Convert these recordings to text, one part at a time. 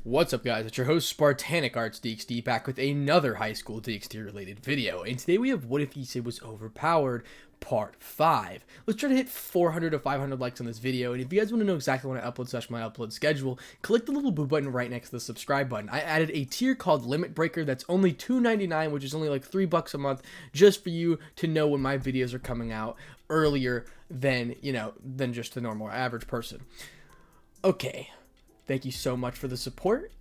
What's up, guys? It's your host Spartanic Arts DxD back with another high school DxD related video, and today we have What If Issei Was Overpowered Part 5. Let's try to hit 400 to 500 likes on this video, and if you guys want to know exactly when I upload / my upload schedule, click the little blue button right next to the subscribe button. I added a tier called Limit Breaker that's only $2.99, which is only like $3 a month, just for you to know when my videos are coming out earlier than, than just the normal average person. Okay. Thank you so much for the support.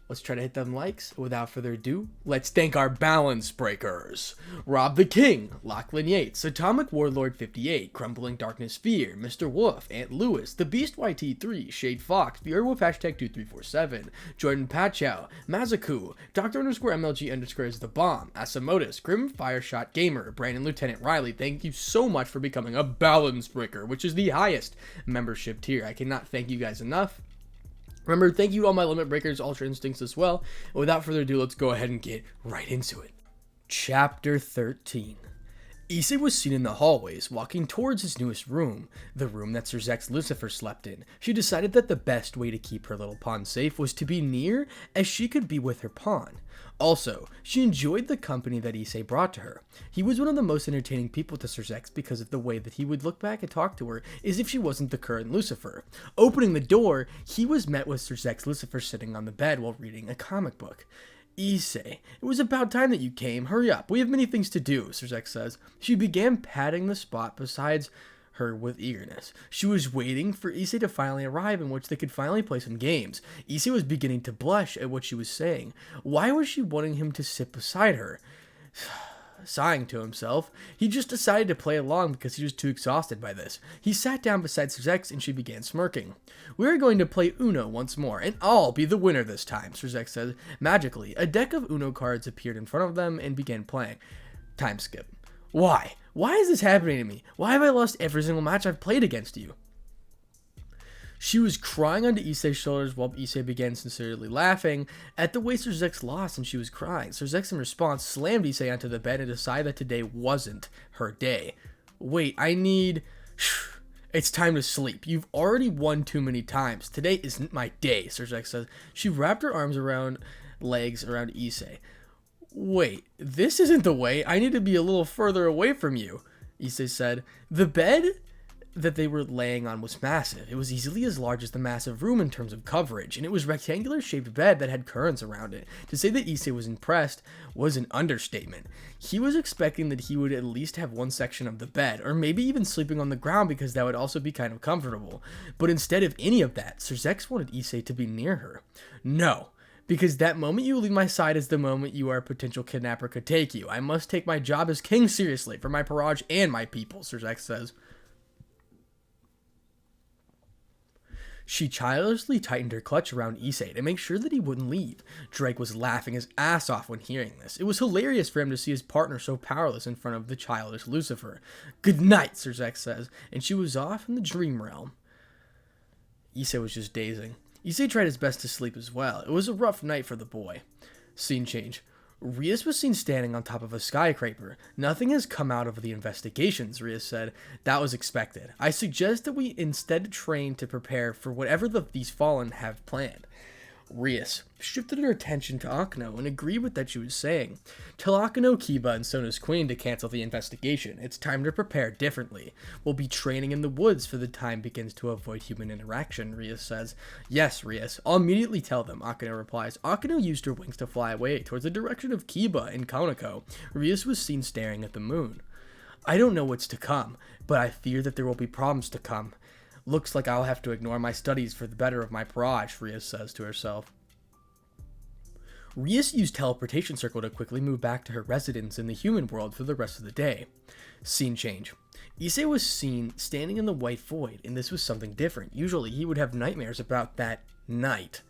Let's try to hit them likes. Without further ado, let's thank our balance breakers. Rob the King, Lachlan Yates, Atomic Warlord 58, Crumbling Darkness Fear, Mr. Wolf, Aunt Lewis, The Beast YT3, Shade Fox, Beerwolf #2347, Jordan Pachow, Mazaku, Dr_MLG_ is the bomb, Asamotus, Grim Fireshot Gamer, Brandon Lieutenant Riley. Thank you so much for becoming a balance breaker, which is the highest membership tier. I cannot thank you guys enough. Remember, thank you to all my limit breakers, Ultra Instincts as well. And without further ado, let's go ahead and get right into it. Chapter 13. Issei was seen in the hallways, walking towards his newest room, the room that Sir Zex Lucifer slept in. She decided that the best way to keep her little pawn safe was to be near as she could be with her pawn. Also, she enjoyed the company that Issei brought to her. He was one of the most entertaining people to Sir Zex because of the way that he would look back and talk to her as if she wasn't the current Lucifer. Opening the door, he was met with Sir Zex Lucifer sitting on the bed while reading a comic book. Issei, it was about time that you came. Hurry up. We have many things to do, Sir Zex says. She began patting the spot beside her with eagerness. She was waiting for Issei to finally arrive in which they could finally play some games. Issei was beginning to blush at what she was saying. Why was she wanting him to sit beside her? Sighing to himself, he just decided to play along because he was too exhausted by this. He sat down beside Sir Zex and she began smirking. We are going to play Uno once more, and I'll be the winner this time, Sir Zex said. Magically, a deck of Uno cards appeared in front of them and began playing. Time skip. Why? Why is this happening to me? Why have I lost every single match I've played against you? She was crying onto Issei's shoulders while Issei began sincerely laughing at the way Sir Zex lost and she was crying. Sir Zex in response slammed Issei onto the bed and decided that today wasn't her day. Wait, it's time to sleep. You've already won too many times. Today isn't my day, Sir Zex says. She wrapped her legs around Issei. Wait, this isn't the way. I need to be a little further away from you, Issei said. The bed that they were laying on was massive. It was easily as large as the massive room in terms of coverage, and it was a rectangular shaped bed that had curtains around it. To say that Issei was impressed was an understatement. He was expecting that he would at least have one section of the bed, or maybe even sleeping on the ground because that would also be kind of comfortable. But instead of any of that, Sir Zex wanted Issei to be near her. No. Because that moment you leave my side is the moment a potential kidnapper could take you. I must take my job as king seriously for my Parage and my people, Sir Zex says. She childishly tightened her clutch around Issei to make sure that he wouldn't leave. Drake was laughing his ass off when hearing this. It was hilarious for him to see his partner so powerless in front of the childish Lucifer. Good night, Sir Zex says, and she was off in the dream realm. Issei was just dazing. Issei tried his best to sleep as well. It was a rough night for the boy. Scene change. Rias was seen standing on top of a skyscraper. Nothing has come out of the investigations, Rias said. That was expected. I suggest that we instead train to prepare for whatever these fallen have planned. Rias shifted her attention to Akeno and agreed with what she was saying. Tell Akeno, Kiba, and Sona's queen to cancel the investigation. It's time to prepare differently. We'll be training in the woods for the time begins to avoid human interaction, Rias says. Yes, Rias. I'll immediately tell them, Akeno replies. Akeno used her wings to fly away towards the direction of Kiba and Konako. Rias was seen staring at the moon. I don't know what's to come, but I fear that there will be problems to come. Looks like I'll have to ignore my studies for the better of my Parage, Rias says to herself. Rias used Teleportation Circle to quickly move back to her residence in the human world for the rest of the day. Scene change. Issei was seen standing in the white void, and this was something different. Usually he would have nightmares about that night.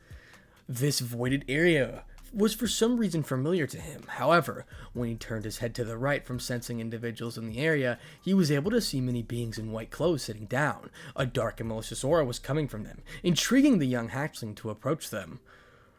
This voided area was for some reason familiar to him. However, when he turned his head to the right from sensing individuals in the area, he was able to see many beings in white clothes sitting down. A dark and malicious aura was coming from them, intriguing the young hatchling to approach them.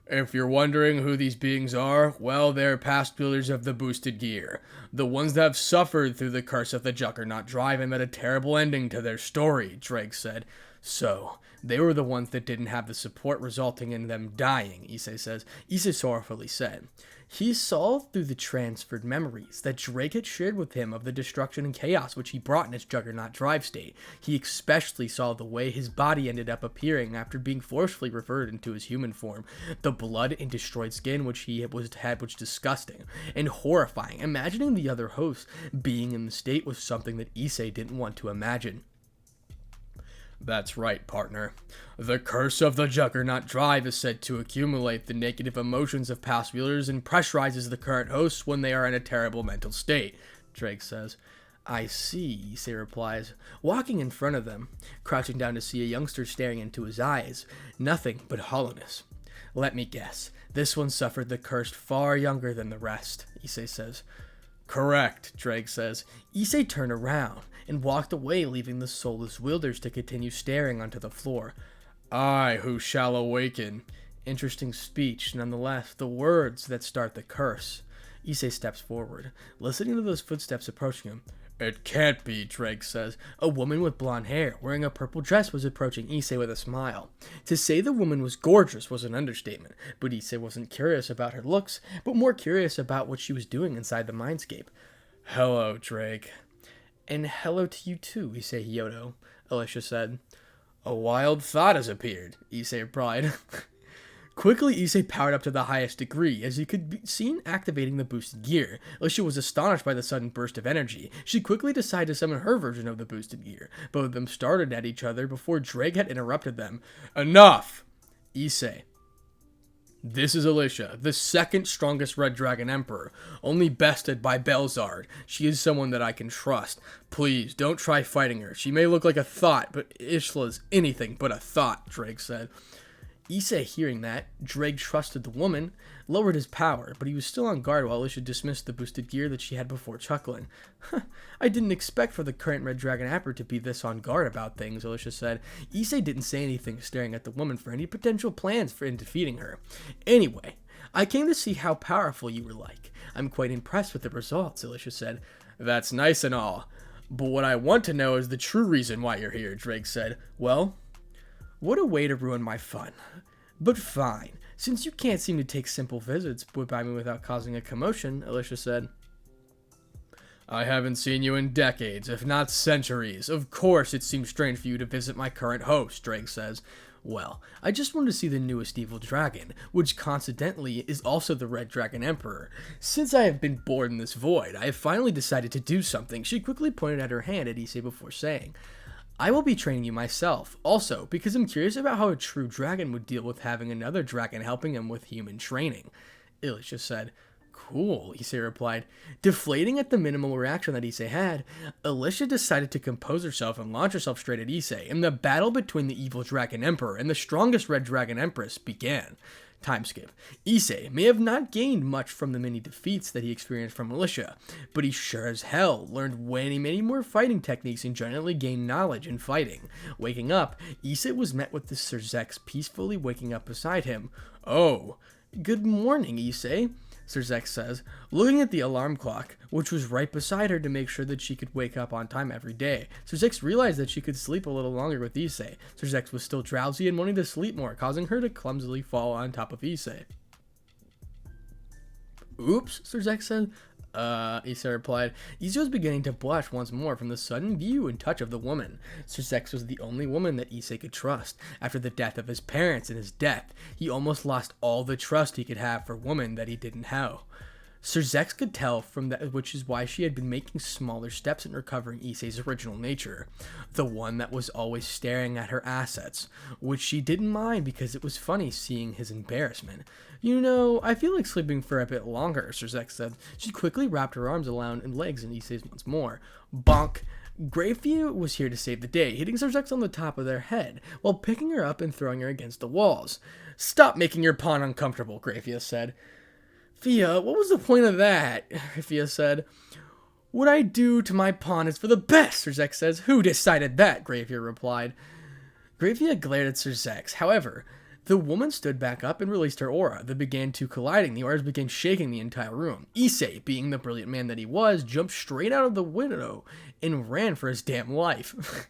If you're wondering who these beings are, well, they're past wielders of the boosted gear. The ones that have suffered through the curse of the Juggernaut Drive and met a terrible ending to their story, Drake said. So, They were the ones that didn't have the support, resulting in them dying, Issei says. Issei sorrowfully said. He saw through the transferred memories that Drake had shared with him of the destruction and chaos which he brought in his Juggernaut drive state. He especially saw the way his body ended up appearing after being forcefully reverted into his human form. The blood and destroyed skin which he had was disgusting and horrifying. Imagining the other hosts being in the state was something that Issei didn't want to imagine. That's right, partner. The curse of the Juggernaut drive is said to accumulate the negative emotions of past wielders and pressurizes the current hosts when they are in a terrible mental state, Drake says. I see, Issei replies, walking in front of them, crouching down to see a youngster staring into his eyes, nothing but hollowness. Let me guess, this one suffered the curse far younger than the rest, Issei says. Correct, Drake says. Issei turned around and walked away, leaving the soulless wielders to continue staring onto the floor. I who shall awaken. Interesting speech, nonetheless, the words that start the curse. Issei steps forward, listening to those footsteps approaching him. It can't be, Drake says. A woman with blonde hair, wearing a purple dress, was approaching Issei with a smile. To say the woman was gorgeous was an understatement, but Issei wasn't curious about her looks, but more curious about what she was doing inside the mindscape. Hello, Drake. And hello to you too, Issei Hyodo, Alicia said. A wild thought has appeared, Issei replied. Quickly, Issei powered up to the highest degree, as he could be seen activating the boosted gear. Alicia was astonished by the sudden burst of energy. She quickly decided to summon her version of the boosted gear. Both of them started at each other before Drake had interrupted them. Enough! Issei. This is Alicia, the second strongest Red Dragon Emperor, only bested by Belzard. She is someone that I can trust. Please, don't try fighting her. She may look like a thought, but Isla's anything but a thought, Drake said. Issei, hearing that, Drake trusted the woman, lowered his power, but he was still on guard while Alicia dismissed the boosted gear that she had before, chuckling. I didn't expect for the current Red Dragon Emperor to be this on guard about things, Alicia said. Issei didn't say anything, staring at the woman for any potential plans in defeating her. Anyway, I came to see how powerful you were like. I'm quite impressed with the results, Alicia said. That's nice and all, but what I want to know is the true reason why you're here, Drake said. Well, what a way to ruin my fun. But fine, since you can't seem to take simple visits by me without causing a commotion, Alicia said. I haven't seen you in decades, if not centuries. Of course it seems strange for you to visit my current host, Drake says. Well, I just wanted to see the newest evil dragon, which coincidentally is also the Red Dragon Emperor. Since I have been bored in this void, I have finally decided to do something. She quickly pointed at her hand at Issei before saying, I will be training you myself, also, because I'm curious about how a true dragon would deal with having another dragon helping him with human training. Alicia said, Cool, Issei replied. Deflating at the minimal reaction that Issei had, Alicia decided to compose herself and launch herself straight at Issei, and the battle between the evil Dragon Emperor and the strongest Red Dragon Empress began. Time skip. Issei may have not gained much from the many defeats that he experienced from Alicia, but he sure as hell learned many more fighting techniques and generally gained knowledge in fighting. Waking up, Issei was met with the Sir Zex peacefully waking up beside him. Oh, good morning, Issei, Sir Zex says, looking at the alarm clock, which was right beside her to make sure that she could wake up on time every day. Sir Zex realized that she could sleep a little longer with Issei. Sir Zex was still drowsy and wanting to sleep more, causing her to clumsily fall on top of Issei. Oops, Sir Zex said. Issei replied. Issei was beginning to blush once more from the sudden view and touch of the woman. Sir Zex was the only woman that Issei could trust. After the death of his parents and his death, he almost lost all the trust he could have for women that he didn't have. Sir Zex could tell from that, which is why she had been making smaller steps in recovering Issei's original nature, the one that was always staring at her assets, which she didn't mind because it was funny seeing his embarrassment. You know, I feel like sleeping for a bit longer, Sir Zex said. She quickly wrapped her arms around and legs in Issei's once more. Bonk! Greyfia was here to save the day, hitting Sir Zex on the top of their head, while picking her up and throwing her against the walls. Stop making your pawn uncomfortable, Greyfia said. Fia, what was the point of that? Fia said. What I do to my pawn is for the best, Sir Zex says. Who decided that? Greyfia replied. Greyfia glared at Sir Zex. However, the woman stood back up and released her aura. They began to colliding. The auras began shaking the entire room. Issei, being the brilliant man that he was, jumped straight out of the window and ran for his damn life.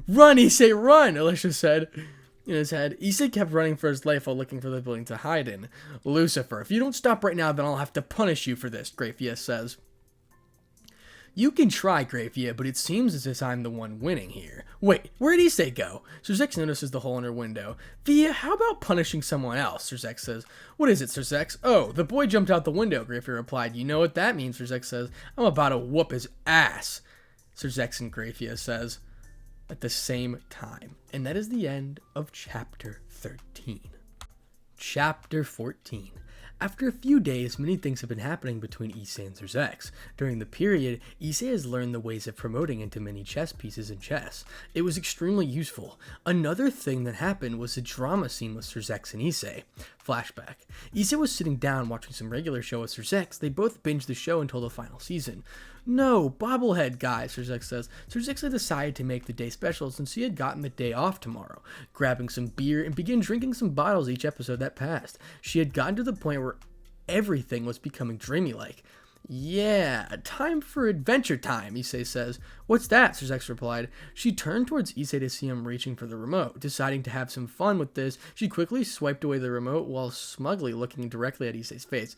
"Run, Issei, run!" Alicia said. In his head, Issei kept running for his life while looking for the building to hide in. "Lucifer, if you don't stop right now, then I'll have to punish you for this," Rias says. "You can try, Rias, but it seems as if I'm the one winning here." "Wait, where'd Issei go?" Sirzex notices the hole in her window. "Via, how about punishing someone else?" Sirzex says. "What is it, Sirzex?" "Oh, the boy jumped out the window," Rias replied. "You know what that means," Sirzex says. "I'm about to whoop his ass," Sirzex and Rias says at the same time. And that is the end of Chapter 13. Chapter 14. After a few days, many things have been happening between Issei and Sirzex. During the period, Issei has learned the ways of promoting into many chess pieces in chess. It was extremely useful. Another thing that happened was a drama scene with Sirzex and Issei. Flashback. Issei was sitting down watching some regular show with Sirzex. They both binged the show until the final season. "No, bobblehead guy," Sirzex says. Sirzex had decided to make the day special since he had gotten the day off tomorrow, grabbing some beer and began drinking some bottles each episode that passed. She had gotten to the point where everything was becoming dreamy-like. "Yeah, time for adventure time," Issei says. "What's that?" Sirzex replied. She turned towards Issei to see him reaching for the remote. Deciding to have some fun with this, she quickly swiped away the remote while smugly looking directly at Issei's face.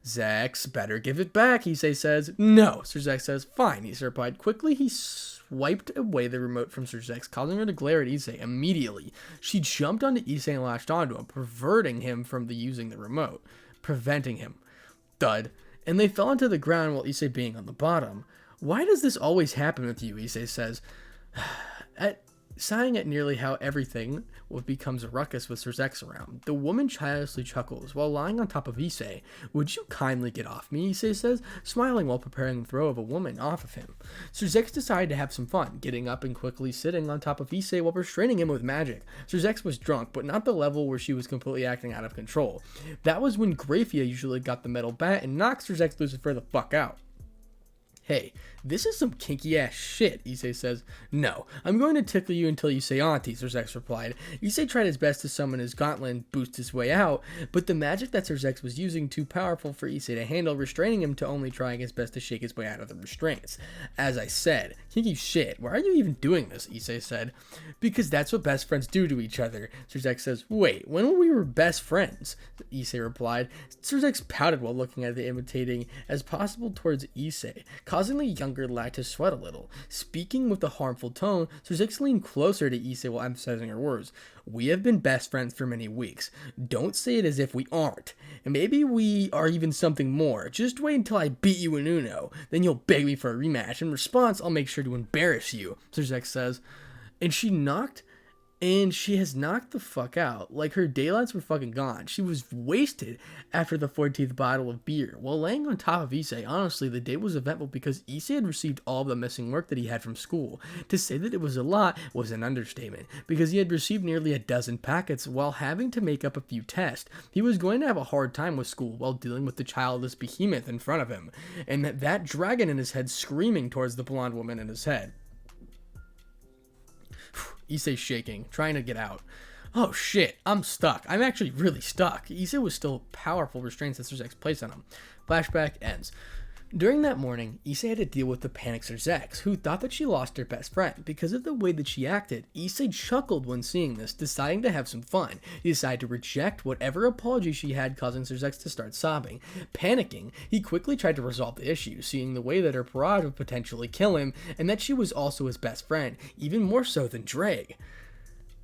"Zex, better give it back," Issei says. "No," Sirzex says. "Fine," Issei replied. Quickly, he swiped away the remote from Sirzex, causing her to glare at Issei immediately. She jumped onto Issei and latched onto him, preventing him from using the remote. Preventing him. Thud. And they fell onto the ground while Issei being on the bottom. "Why does this always happen with you?" Issei says. Sighing at nearly how everything becomes a ruckus with Sirzex around, the woman childishly chuckles while lying on top of Issei. "Would you kindly get off me?" Issei says, smiling while preparing the throw of a woman off of him. Sirzex decided to have some fun, getting up and quickly sitting on top of Issei while restraining him with magic. Sirzex was drunk, but not the level where she was completely acting out of control. That was when Grafia usually got the metal bat and knocked Sirzex Lucifer the fuck out. "Hey, this is some kinky ass shit," Issei says. "No, I'm going to tickle you until you say auntie," Sirzex replied. Issei tried his best to summon his gauntlet and boost his way out, but the magic that Sirzex was using too powerful for Issei to handle, restraining him to only trying his best to shake his way out of the restraints. "As I said, kinky shit, why are you even doing this?" Issei said. "Because that's what best friends do to each other," Sirzex says. "Wait, when were we best friends?" Issei replied. Sirzex pouted while looking at the imitating as possible towards Issei, causing the younger lad to sweat a little. Speaking with a harmful tone, Sirzex leaned closer to Issei while emphasizing her words. "We have been best friends for many weeks. Don't say it as if we aren't. And maybe we are even something more. Just wait until I beat you in Uno. Then you'll beg me for a rematch. In response, I'll make sure to embarrass you," Sirzex says. And she has knocked the fuck out. Like her daylights were fucking gone. She was wasted after the 14th bottle of beer. While laying on top of Issei, honestly, the day was eventful because Issei had received all of the missing work that he had from school. To say that it was a lot was an understatement, because he had received nearly a dozen packets while having to make up a few tests. He was going to have a hard time with school while dealing with the childless behemoth in front of him, and that dragon in his head screaming towards the blonde woman in his head. Issei shaking, trying to get out. "Oh shit, I'm stuck. I'm actually really stuck." Issei was still powerful restraints that Sirzex placed on him. Flashback ends. During that morning, Issei had to deal with the panicked Sirzex, who thought that she lost her best friend. Because of the way that she acted, Issei chuckled when seeing this, deciding to have some fun. He decided to reject whatever apology she had, causing Sirzex to start sobbing. Panicking, he quickly tried to resolve the issue, seeing the way that her barrage would potentially kill him, and that she was also his best friend, even more so than Drake.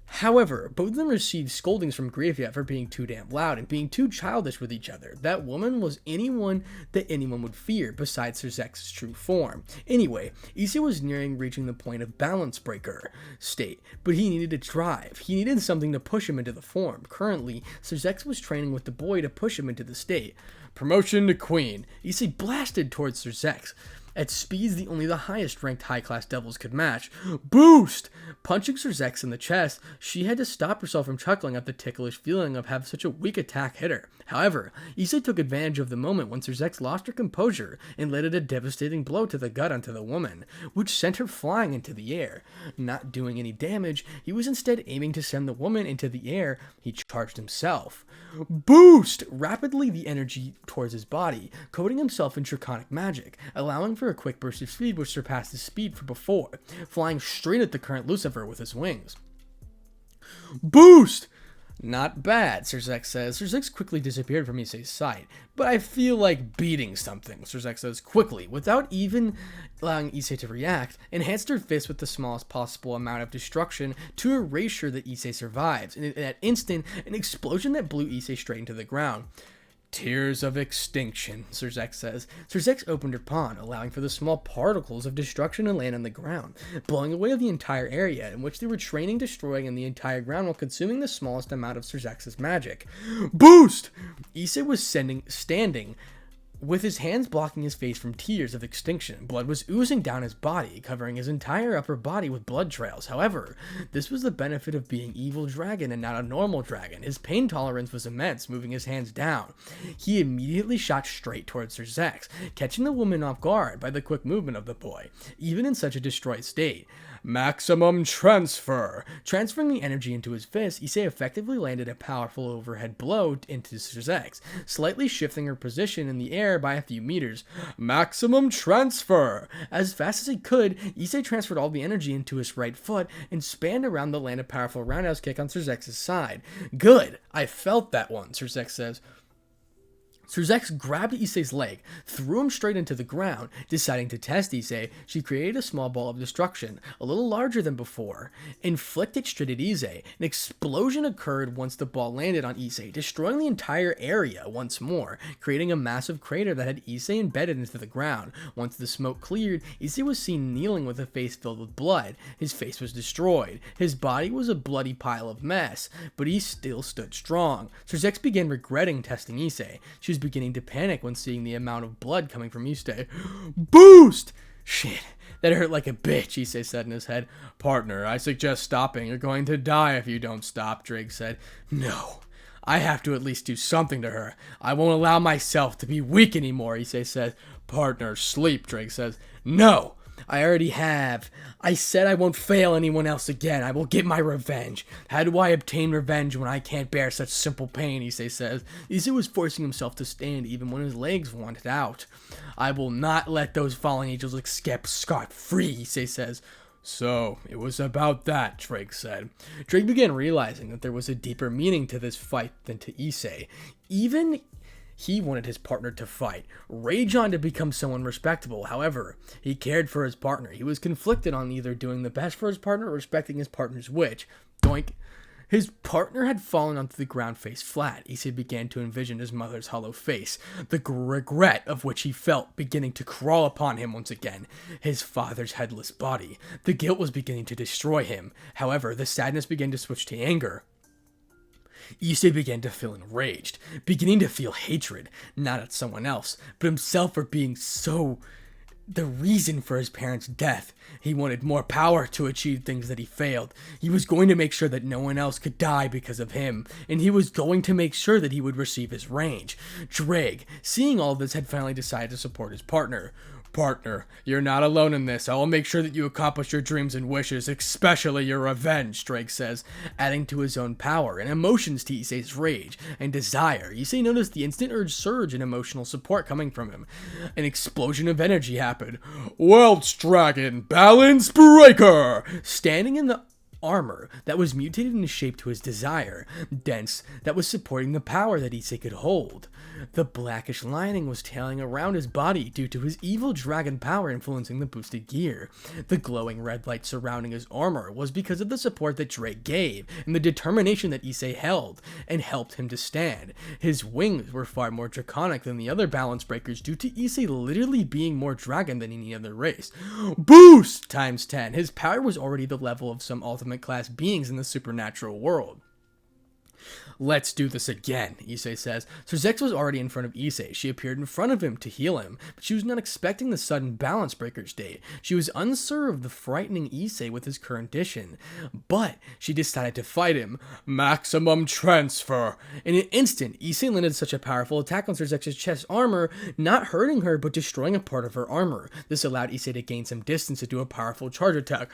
However, both of them received scoldings from Grafia for being too damn loud and being too childish with each other. That woman was anyone that anyone would fear, besides Sirzex's true form. Anyway, Issei was nearing reaching the point of balance breaker state, but he needed to drive. He needed something to push him into the form. Currently, Sirzex was training with the boy to push him into the state. Promotion to Queen. Issei blasted towards Sirzex at speeds only the highest ranked high-class devils could match. Boost! Punching Sirzex in the chest, she had to stop herself from chuckling at the ticklish feeling of having such a weak attack hit her. However, Issei took advantage of the moment when Sirzex lost her composure and landed a devastating blow to the gut onto the woman, which sent her flying into the air. Not doing any damage, he was instead aiming to send the woman into the air. He charged himself. Boost! Rapidly the energy towards his body, coating himself in draconic magic, allowing for for a quick burst of speed which surpassed his speed from before, flying straight at the current Lucifer with his wings. Boost! Not bad, Serzek says. Serzek's quickly disappeared from Issei's sight, but I feel like beating something, Serzek says quickly, without even allowing Issei to react, enhanced her fist with the smallest possible amount of destruction to erase sure that Issei survives, and in that instant, an explosion that blew Issei straight into the ground. Tears of extinction, Serzek says. Serzek's opened her palm, allowing for the small particles of destruction to land on the ground, blowing away the entire area in which they were training, destroying in the entire ground while consuming the smallest amount of Serzek's magic. Boost! Issei was standing with his hands blocking his face from tears of extinction. Blood was oozing down his body, covering his entire upper body with blood trails. However, this was the benefit of being evil dragon and not a normal dragon. His pain tolerance was immense, moving his hands down. He immediately shot straight towards Serzek, catching the woman off guard by the quick movement of the boy, even in such a destroyed state. Maximum transfer! Transferring the energy into his fist, Issei effectively landed a powerful overhead blow into Serzek, slightly shifting her position in the air by a few meters. Maximum transfer! As fast as he could, Issei transferred all the energy into his right foot and spanned around to land a powerful roundhouse kick on Serzek's side. Good! I felt that one, Serzek says. Serzek grabbed Issei's leg, threw him straight into the ground. Deciding to test Issei, she created a small ball of destruction, a little larger than before, and flicked it straight at Issei. An explosion occurred once the ball landed on Issei, destroying the entire area once more, creating a massive crater that had Issei embedded into the ground. Once the smoke cleared, Issei was seen kneeling with a face filled with blood. His face was destroyed. His body was a bloody pile of mess, but he still stood strong. Serzek began regretting testing Issei. She was beginning to panic when seeing the amount of blood coming from Issei. Boost! Shit, that hurt like a bitch, Issei said in his head. Partner, I suggest stopping. You're going to die if you don't stop, Drake said. No, I have to at least do something to her. I won't allow myself to be weak anymore, Issei said. Partner, sleep, Drake says. No! I already have. I said I won't fail anyone else again. I will get my revenge. How do I obtain revenge when I can't bear such simple pain, Issei says. Issei was forcing himself to stand even when his legs wanted out. I will not let those fallen angels escape scot-free, Issei says. So, it was about that, Drake said. Drake began realizing that there was a deeper meaning to this fight than to Issei. Even he wanted his partner to fight, rage on to become someone respectable. However, he cared for his partner. He was conflicted on either doing the best for his partner or respecting his partner's wish. Doink. His partner had fallen onto the ground face flat. Issei began to envision his mother's hollow face, the regret of which he felt beginning to crawl upon him once again. His father's headless body. The guilt was beginning to destroy him. However, the sadness began to switch to anger. Issei began to feel enraged, beginning to feel hatred, not at someone else, but himself for being so the reason for his parents' death. He wanted more power to achieve things that he failed. He was going to make sure that no one else could die because of him, and he was going to make sure that he would receive his range. Drake, seeing all this, had finally decided to support his partner. Partner, you're not alone in this. I will make sure that you accomplish your dreams and wishes, especially your revenge, Drake says, adding to his own power and emotions to Issei's rage and desire. Issei noticed the instant urge surge in emotional support coming from him. An explosion of energy happened. Welch Dragon, Balance Breaker! Standing in the armor that was mutated in shape to his desire, dense, that was supporting the power that Issei could hold. The blackish lining was tailing around his body due to his evil dragon power influencing the boosted gear. The glowing red light surrounding his armor was because of the support that Drake gave and the determination that Issei held and helped him to stand. His wings were far more draconic than the other balance breakers due to Issei literally being more dragon than any other race. Boost times 10. His power was already the level of some ultimate class beings in the supernatural world. Let's do this again, Issei says. Serzek was already in front of Issei. She appeared in front of him to heal him, but she was not expecting the sudden balance breaker state. She was unsure of the frightening Issei with his current condition, but she decided to fight him. Maximum transfer! In an instant, Issei landed such a powerful attack on Serzek's chest armor, not hurting her, but destroying a part of her armor. This allowed Issei to gain some distance to do a powerful charge attack.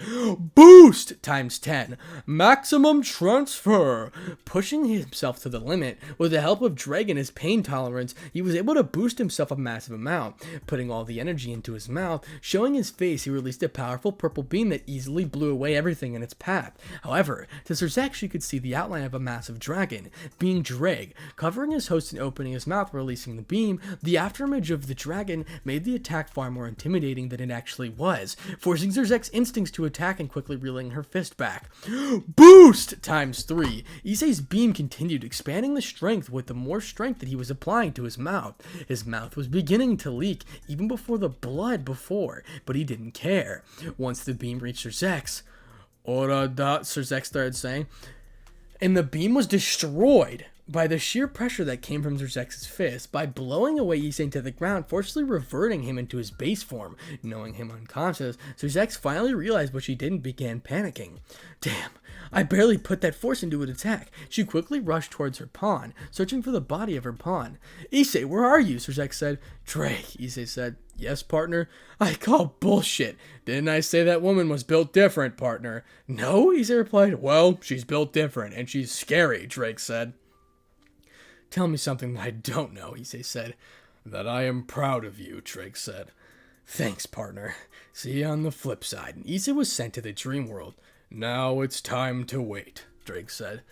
Boost times 10. Maximum transfer! Pushing pushing himself to the limit. With the help of Dreg and his pain tolerance, he was able to boost himself a massive amount. Putting all the energy into his mouth, showing his face, he released a powerful purple beam that easily blew away everything in its path. However, to Zerzex, she could see the outline of a massive dragon, being Dreg. Covering his host and opening his mouth, releasing the beam, the afterimage of the dragon made the attack far more intimidating than it actually was, forcing Zerzek's instincts to attack and quickly reeling her fist back. Boost! Times 3. Issei's beam continued, expanding the strength with the more strength that he was applying to his mouth. His mouth was beginning to leak, even before the blood before, but he didn't care. Once the beam reached Zerzek's, Ora da, Zerzek started saying, and the beam was destroyed by the sheer pressure that came from Zerzek's fist, by blowing away Issei to the ground, forcibly reverting him into his base form. Knowing him unconscious, Zerzek finally realized what she did and began panicking. Damn, I barely put that force into an attack. She quickly rushed towards her pawn, searching for the body of her pawn. Issei, where are you? Zerzek said. Drake, Issei said. Yes, partner? I call bullshit. Didn't I say that woman was built different, partner? No, Issei replied. Well, she's built different, and she's scary, Drake said. Tell me something that I don't know, Issei said. That I am proud of you, Drake said. Thanks, partner. See you on the flip side. And Issei was sent to the dream world. Now it's time to wait, Drake said.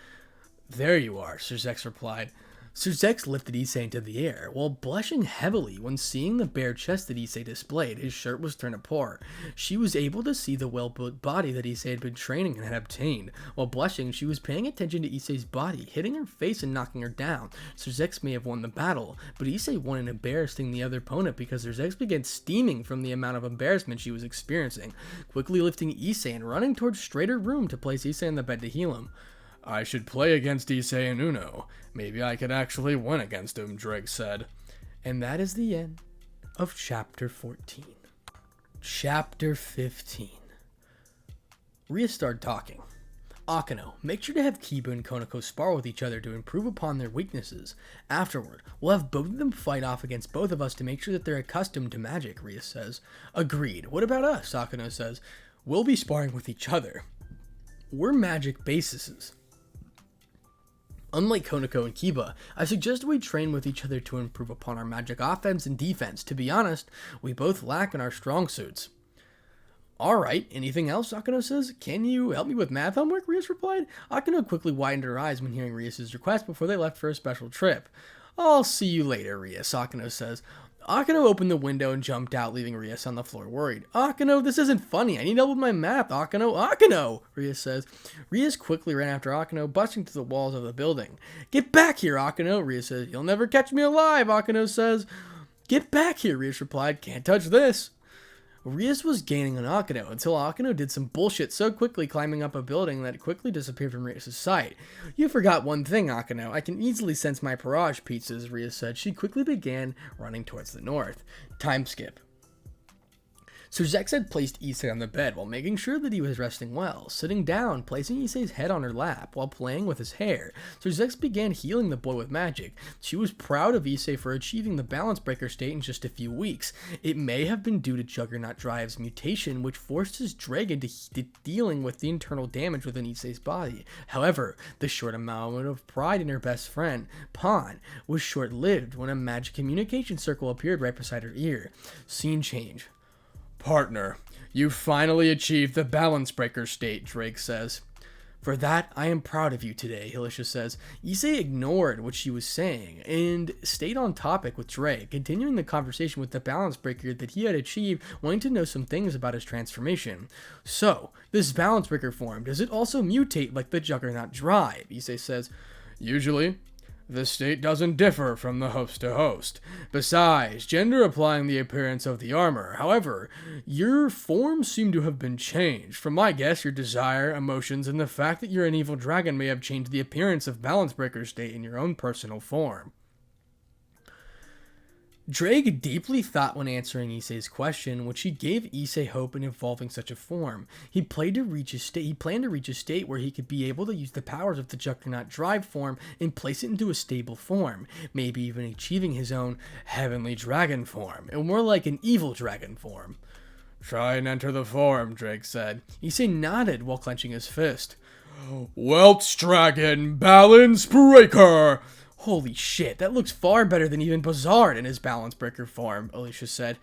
There you are, Zerzek replied. Zerzek lifted Issei into the air, while blushing heavily when seeing the bare chest that Issei displayed. His shirt was torn apart. She was able to see the well-built body that Issei had been training and had obtained. While blushing, she was paying attention to Issei's body, hitting her face and knocking her down. Zerzek may have won the battle, but Issei won in embarrassing the other opponent because Zerzek began steaming from the amount of embarrassment she was experiencing, quickly lifting Issei and running towards straighter room to place Issei on the bed to heal him. I should play against Issei in Uno. Maybe I could actually win against him, Drake said. And that is the end of Chapter 14. Chapter 15. Rias started talking. Akeno, make sure to have Kiba and Konako spar with each other to improve upon their weaknesses. Afterward, we'll have both of them fight off against both of us to make sure that they're accustomed to magic, Rias says. Agreed. What about us? Akeno says. We'll be sparring with each other. We're magic bases. Unlike Konako and Kiba, I suggest we train with each other to improve upon our magic offense and defense. To be honest, we both lack in our strong suits. Alright, anything else? Akeno says. Can you help me with math homework? Rias replied. Akeno quickly widened her eyes when hearing Rias' request before they left for a special trip. I'll see you later, Rias, Akeno says. Akeno opened the window and jumped out, leaving Rias on the floor worried. Akeno, this isn't funny. I need help with my math, Akeno. Akeno, Rias says. Rias quickly ran after Akeno, busting through the walls of the building. Get back here, Akeno, Rias says. You'll never catch me alive, Akeno says. Get back here, Rias replied. Can't touch this. Rias was gaining on Akeno until Akeno did some bullshit so quickly climbing up a building that it quickly disappeared from Rias' sight. You forgot one thing, Akeno. I can easily sense my Parage pizzas, Rias said. She quickly began running towards the north. Time skip. Zerzek had placed Issei on the bed while making sure that he was resting well, sitting down, placing Issei's head on her lap while playing with his hair. Zerzek began healing the boy with magic. She was proud of Issei for achieving the balance breaker state in just a few weeks. It may have been due to Juggernaut Drive's mutation, which forced his dragon to dealing with the internal damage within Issei's body. However, the short amount of pride in her best friend, Pawn, was short-lived when a magic communication circle appeared right beside her ear. Scene change. Partner, you finally achieved the balance breaker state, Drake says. For that, I am proud of you today, Alicia says. Issei ignored what she was saying and stayed on topic with Drake, continuing the conversation with the balance breaker that he had achieved, wanting to know some things about his transformation. So, this balance breaker form, does it also mutate like the Juggernaut Drive? Issei says. Usually. The state doesn't differ from the host to host. Besides, gender applying the appearance of the armor. However, your forms seem to have been changed. From my guess, your desire, emotions, and the fact that you're an evil dragon may have changed the appearance of Balance Breaker state in your own personal form. Drake deeply thought when answering Issei's question, which he gave Issei hope in evolving such a form. He planned to reach a state where he could be able to use the powers of the Juggernaut Drive form and place it into a stable form, maybe even achieving his own heavenly dragon form, and more like an evil dragon form. Try and enter the form, Drake said. Issei nodded while clenching his fist. Welch Dragon Balance Breaker! Holy shit, that looks far better than even Bizarre in his Balance Breaker form, Alicia said.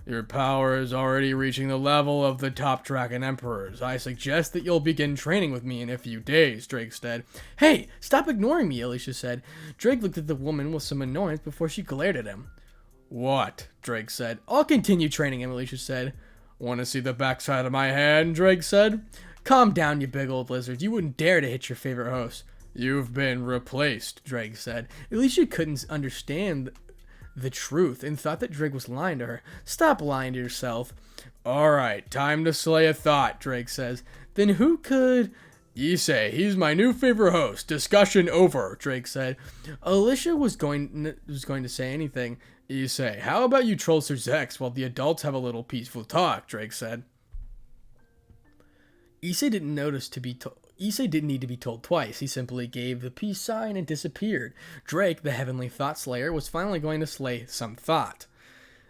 Your power is already reaching the level of the top dragon emperors. I suggest that you'll begin training with me in a few days, Drake said. Hey, stop ignoring me, Alicia said. Drake looked at the woman with some annoyance before she glared at him. What? Drake said. I'll continue training him, Alicia said. Want to see the backside of my hand? Drake said. Calm down, you big old lizard. You wouldn't dare to hit your favorite host. You've been replaced, Drake said. Alicia couldn't understand the truth and thought that Drake was lying to her. Stop lying to yourself. Alright, time to slay a thought, Drake says. Then who could... Issei, he's my new favorite host. Discussion over, Drake said. Alicia was going to say anything. Issei, how about you troll Sir Zex while the adults have a little peaceful talk, Drake said. Issei didn't need to be told twice. He simply gave the peace sign and disappeared. Drake, the heavenly thought slayer, was finally going to slay some thought.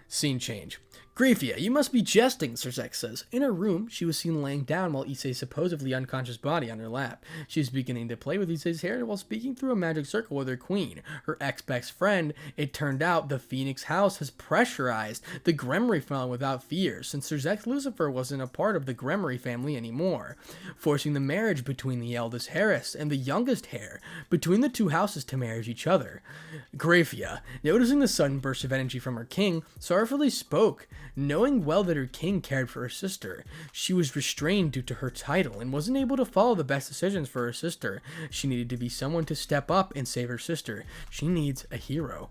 Scene change. Grafia, you must be jesting, Sir Zex says. In her room, she was seen laying down while Issei's supposedly unconscious body on her lap. She was beginning to play with Issei's hair while speaking through a magic circle with her queen. Her ex-best friend, it turned out the Phoenix house has pressurized the Gremory family without fear, since Sir Zex Lucifer wasn't a part of the Gremory family anymore, forcing the marriage between the eldest heiress and the youngest heir, between the two houses to marry each other. Grafia, noticing the sudden burst of energy from her king, sorrowfully spoke. Knowing well that her king cared for her sister, she was restrained due to her title and wasn't able to follow the best decisions for her sister. She needed to be someone to step up and save her sister. She needs a hero.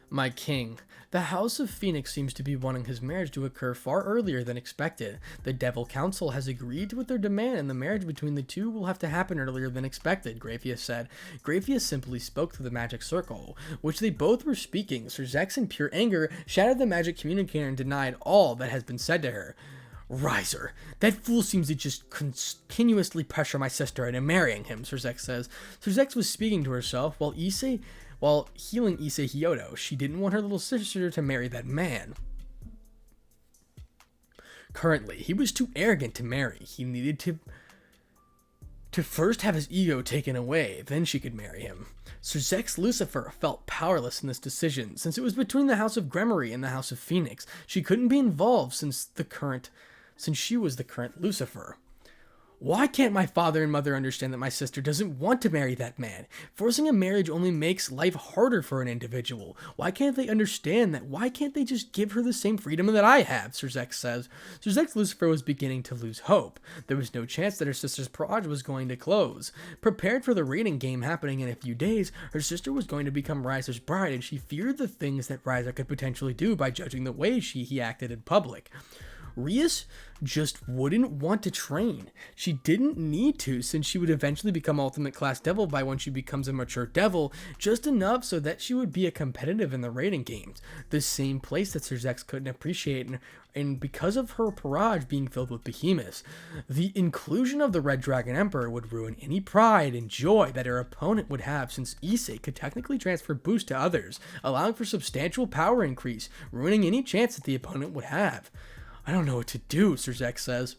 My king. The House of Phoenix seems to be wanting his marriage to occur far earlier than expected. The Devil Council has agreed with their demand, and the marriage between the two will have to happen earlier than expected, Grafia said. Grafia simply spoke to the magic circle, which they both were speaking. Sir Zex, in pure anger, shattered the magic communicator and denied all that has been said to her. Riser, that fool seems to just continuously pressure my sister into marrying him, Sir Zex says. Sir Zex was speaking to herself while healing Issei Hyodo. She didn't want her little sister to marry that man. Currently, he was too arrogant to marry. He needed to first have his ego taken away, then she could marry him. Sir Zex Lucifer felt powerless in this decision, since it was between the House of Gremory and the House of Phoenix. She couldn't be involved since she was the current Lucifer. Why can't my father and mother understand that my sister doesn't want to marry that man? Forcing a marriage only makes life harder for an individual. Why can't they understand that? Why can't they just give her the same freedom that I have? Sir Zex says. Sir Zex Lucifer was beginning to lose hope. There was no chance that her sister's project was going to close. Prepared for the raiding game happening in a few days, her sister was going to become Riser's bride, and she feared the things that Riser could potentially do by judging the way he acted in public. Rias just wouldn't want to train. She didn't need to, since she would eventually become Ultimate Class Devil by when she becomes a mature devil, just enough so that she would be a competitive in the raiding games, the same place that Sir Zex couldn't appreciate, and because of her barrage being filled with behemoths. The inclusion of the Red Dragon Emperor would ruin any pride and joy that her opponent would have, since Issei could technically transfer boost to others, allowing for substantial power increase, ruining any chance that the opponent would have. I don't know what to do, Sir Zex says.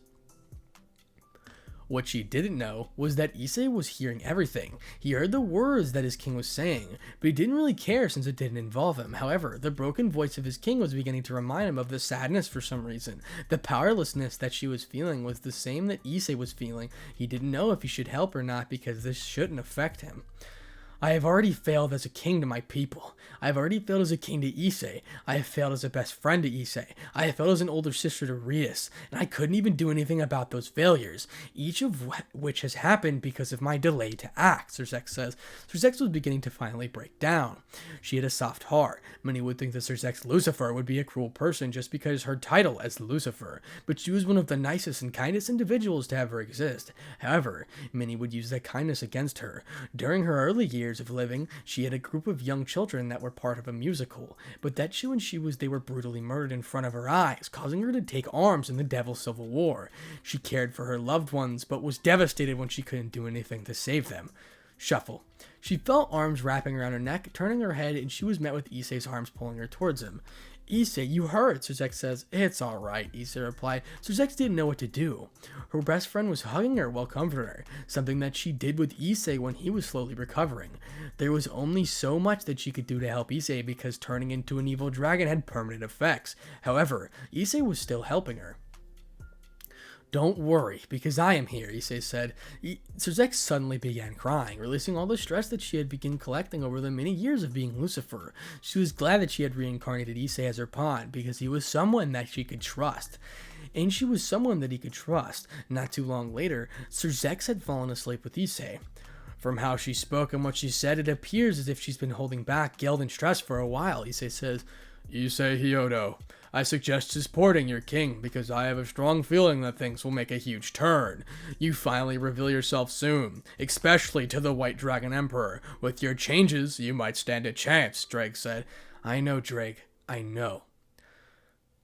What she didn't know was that Issei was hearing everything. He heard the words that his king was saying, but he didn't really care since it didn't involve him. However, the broken voice of his king was beginning to remind him of the sadness for some reason. The powerlessness that she was feeling was the same that Issei was feeling. He didn't know if he should help or not because this shouldn't affect him. I have already failed as a king to my people. I have already failed as a king to Issei. I have failed as a best friend to Issei. I have failed as an older sister to Rias, and I couldn't even do anything about those failures, each of which has happened because of my delay to act, Sir Zex says. Sir Zex was beginning to finally break down. She had a soft heart. Many would think that Sir Zex Lucifer would be a cruel person just because her title as Lucifer, but she was one of the nicest and kindest individuals to ever exist. However, many would use that kindness against her. During her early years of living, she had a group of young children that were part of a musical, but that they were brutally murdered in front of her eyes, causing her to take arms in the Devil's Civil War. She cared for her loved ones, but was devastated when she couldn't do anything to save them. Shuffle. She felt arms wrapping around her neck, turning her head, and she was met with Issei's arms pulling her towards him. Issei, you hurt, Suzex says. It's alright, Issei replied. Suzex didn't know what to do. Her best friend was hugging her while comforting her, something that she did with Issei when he was slowly recovering. There was only so much that she could do to help Issei because turning into an evil dragon had permanent effects. However, Issei was still helping her. Don't worry, because I am here, Issei said. Suzex suddenly began crying, releasing all the stress that she had begun collecting over the many years of being Lucifer. She was glad that she had reincarnated Issei as her pawn, because he was someone that she could trust. And she was someone that he could trust. Not too long later, Suzex had fallen asleep with Issei. From how she spoke and what she said, it appears as if she's been holding back guilt and stress for a while, Issei says. Issei Hyodo, I suggest supporting your king because I have a strong feeling that things will make a huge turn. You finally reveal yourself soon, especially to the White Dragon Emperor. With your changes, you might stand a chance, Drake said. I know, Drake. I know.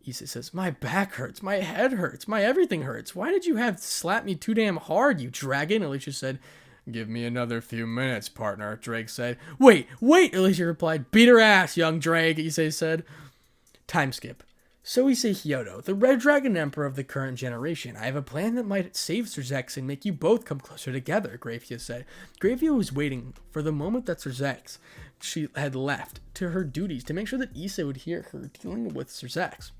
Issei says, my back hurts, my head hurts, my everything hurts. Why did you have to slap me too damn hard, you dragon? Alicia said. Give me another few minutes, partner, Drake said. Wait, Alicia replied. Beat her ass, young Drake, Issei said. Time skip. So Issei Hyodo, the Red Dragon Emperor of the current generation. I have a plan that might save Suzex and make you both come closer together, Grafia said. Grafia was waiting for the moment that Suzex she had left to her duties to make sure that Issei would hear her dealing with Suzex.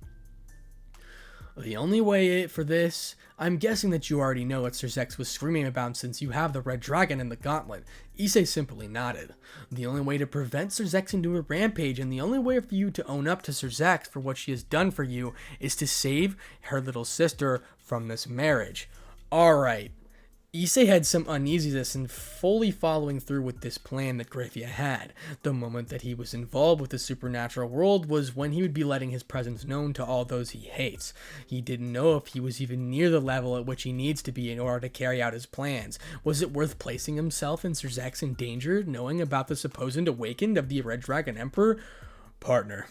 The only way for this, I'm guessing that you already know what Suzex was screaming about since you have the Red Dragon in the gauntlet. Issei simply nodded. The only way to prevent Suzex into a rampage and the only way for you to own up to Suzex for what she has done for you is to save her little sister from this marriage. Alright. Issei had some uneasiness in fully following through with this plan that Grafia had. The moment that he was involved with the supernatural world was when he would be letting his presence known to all those he hates. He didn't know if he was even near the level at which he needs to be in order to carry out his plans. Was it worth placing himself and Suzex in danger, knowing about the supposed awakening of the Red Dragon Emperor? Partner,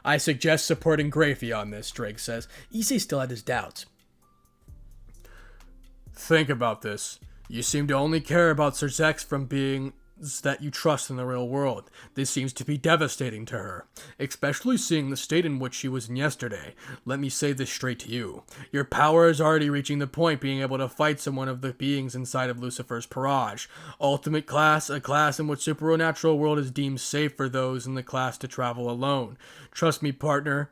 I suggest supporting Grafia on this, Drake says. Issei still had his doubts. Think about this. You seem to only care about Suzex from beings that you trust in the real world. This seems to be devastating to her, especially seeing the state in which she was in yesterday. Let me say this straight to you. Your power is already reaching the point being able to fight someone of the beings inside of Lucifer's Parage. Ultimate class, a class in which supernatural world is deemed safe for those in the class to travel alone. Trust me, partner.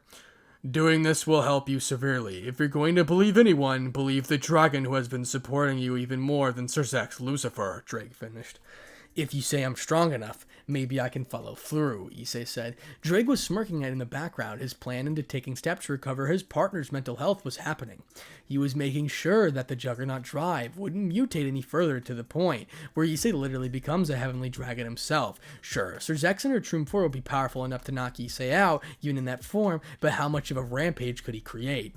Doing this will help you severely. If you're going to believe anyone, believe the dragon who has been supporting you even more than Suzex Lucifer, Drake finished. If you say I'm strong enough, maybe I can follow through, Issei said. Drake was smirking at in the background. His plan into taking steps to recover his partner's mental health was happening. He was making sure that the Juggernaut drive wouldn't mutate any further to the point where Issei literally becomes a heavenly dragon himself. Sure, Suzex in her true form would be powerful enough to knock Issei out, even in that form, but how much of a rampage could he create?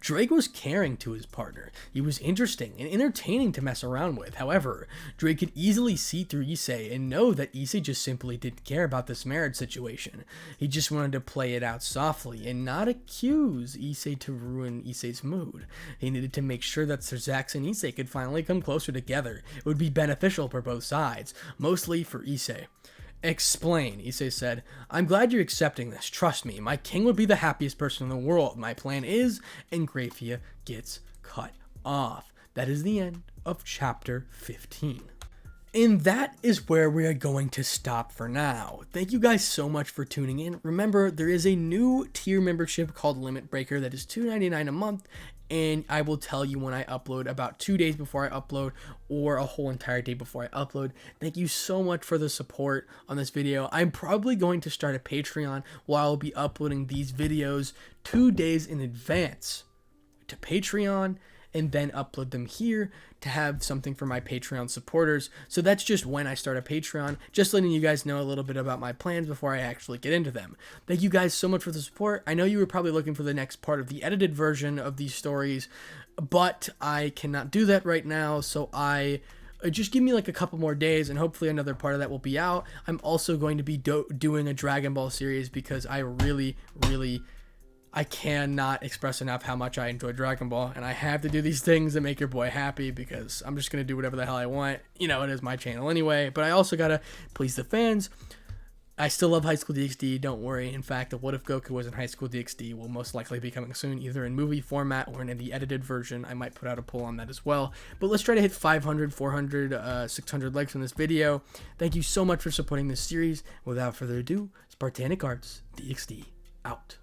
Drake was caring to his partner. He was interesting and entertaining to mess around with. However, Drake could easily see through Issei and know that Issei just simply didn't care about this marriage situation. He just wanted to play it out softly and not accuse Issei to ruin Issei's mood. He needed to make sure that Suzex and Issei could finally come closer together. It would be beneficial for both sides, mostly for Issei. Explain, Issei said. I'm glad you're accepting this. Trust me, my king would be the happiest person in the world. My plan is, and Grafia gets cut off. That is the end of chapter 15. And that is where we are going to stop for now. Thank you guys so much for tuning in. Remember, there is a new tier membership called Limit Breaker that is $2.99 a month. And I will tell you when I upload, about 2 days before I upload or a whole entire day before I upload. Thank you so much for the support on this video. I'm probably going to start a Patreon where I'll be uploading these videos 2 days in advance to Patreon and then upload them here to have something for my Patreon supporters. So that's just when I start a Patreon, just letting you guys know a little bit about my plans before I actually get into them. Thank you guys so much for the support. I know you were probably looking for the next part of the edited version of these stories, but I cannot do that right now, so just give me like a couple more days and hopefully another part of that will be out. I'm also going to be doing a Dragon Ball series because I I cannot express enough how much I enjoy Dragon Ball, and I have to do these things that make your boy happy because I'm just going to do whatever the hell I want. You know, it is my channel anyway, but I also got to please the fans. I still love High School DxD, don't worry. In fact, the What If Goku was in High School DxD will most likely be coming soon, either in movie format or in the edited version. I might put out a poll on that as well. But let's try to hit 500, 400, 600 likes on this video. Thank you so much for supporting this series. Without further ado, Spartanic Arts DxD out.